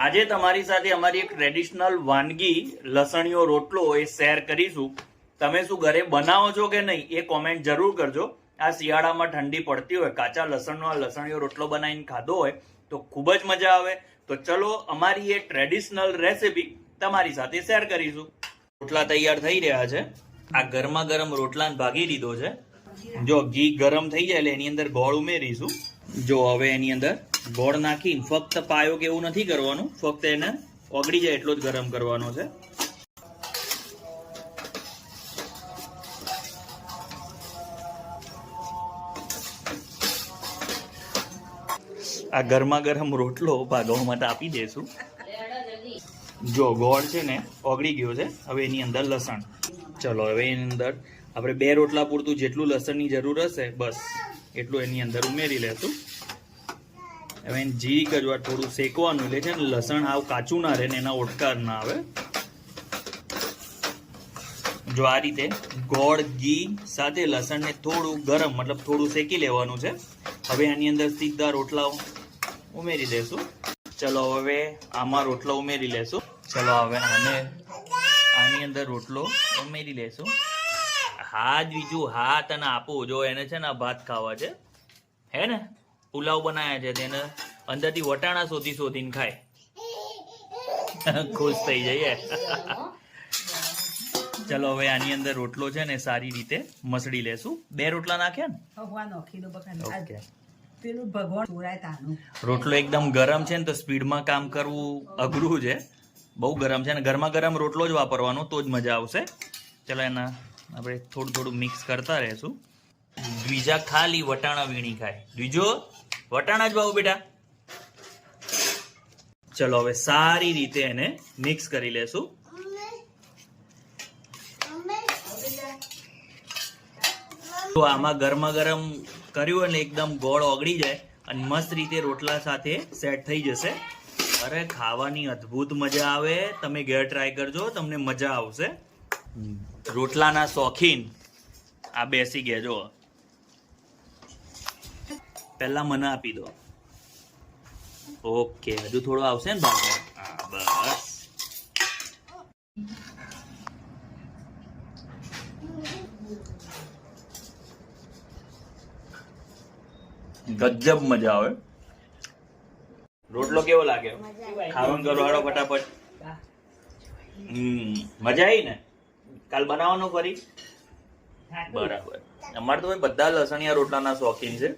આજે તમારી સાથે અમારી એક ટ્રેડિશનલ વાનગી લસણીયો રોટલો એ શેર કરીશું. તમે શું ઘરે બનાવો છો કે નહીં એ કોમેન્ટ જરૂર કરજો. આ શિયાળામાં ઠંડી પડતી હોય, કાચા લસણનો લસણીયો રોટલો બનાવીને ખાધો હોય તો ખૂબ જ મજા આવે. તો ચલો અમારી એ ટ્રેડિશનલ રેસિપી તમારી સાથે શેર કરીશું. રોટલા તૈયાર થઈ રહ્યા છે. આ ગરમા ગરમ રોટલાને ભાગી દીધો છે. જો ઘી ગરમ થઈ જાય એટલે એની અંદર ગોળ ઉમેરીશું. જો હવે એની અંદર ગોળ નાખીને ફક્ત પાયો કે એવું નથી કરવાનું, ફક્ત એને ઓગળી જાય એટલો જ ગરમ કરવાનો છે. આ ગરમા ગરમ રોટલો ભાગવા માટે આપી દેશું. જો ગોળ છે ને ઓગળી ગયો છે. હવે એની અંદર લસણ. ચલો હવે એની અંદર આપણે 2 રોટલા પૂરતું જેટલું લસણની જરૂર હશે બસ એટલું એની અંદર ઉમેરી લેશું. હવે એને જીરીક જ વાર થોડું શેકવાનું, એટલે છે ને લસણ આવ કાચું ના રહે ને એના ઓટકાર ના આવે. જો આ રીતે ગોળ ઘી સાથે લસણને થોડું ગરમ મતલબ થોડું શેકી લેવાનું છે. હવે આની અંદર સીધા રોટલા ઉમેરી દેશું. ચલો હવે આમાં રોટલો ઉમેરી લેશું. ચલો હવે આની અંદર રોટલો ઉમેરી લેશું. હા બીજું હા તને આપું. જો એને છે ને ભાત ખાવા છે, હે ને પુલાવ બનાવ્યા છે, તેને અંદરથી વટાણા શોધીને ખાય. ખુશ થઈ જઈએ. ચલો હવે આની અંદર રોટલો છે ને સારી રીતે મસળી લેશું. 2 રોટલા નાખ્યા ને. રોટલો એકદમ ગરમ છે ને તો સ્પીડમાં કામ કરવું અઘરું છે, બહુ ગરમ છે ને. ગરમા ગરમ રોટલો જ વાપરવાનો તો જ મજા આવશે. ચલો એના આપણે થોડું મિક્સ કરતા રહેશું. દ્વિજા ખાલી વટાણા વીણી ખાય. દ્વિજો વટાણા જ ભાવ બેટા. ચલો હવે સારી રીતે એને મિક્સ કરી લેશું. તો આમાં ગરમા ગરમ કર્યું એટલે એકદમ ગોળ ઓગળી જાય અને મસ્ત રીતે રોટલા સાથે સેટ થઈ જશે. અરે ખાવાની અદ્ભુત મજા આવે. તમે ઘેર ટ્રાય કરજો, તમને મજા આવશે. રોટલાના શોખીન આ બેસી ગયા. જો પહેલા મને આપી દો. ઓકે હજુ થોડું આવશે ને બસ. ગજબ મજા આવે. રોટલો કેવો લાગે? ખાવાનું કરો હાડો ફટાફટ. મજા આવી ને? કાલ બનાવવાનો ફરી? બરાબર. અમારે તો બધા લસણિયા રોટલાના શોખીન છે.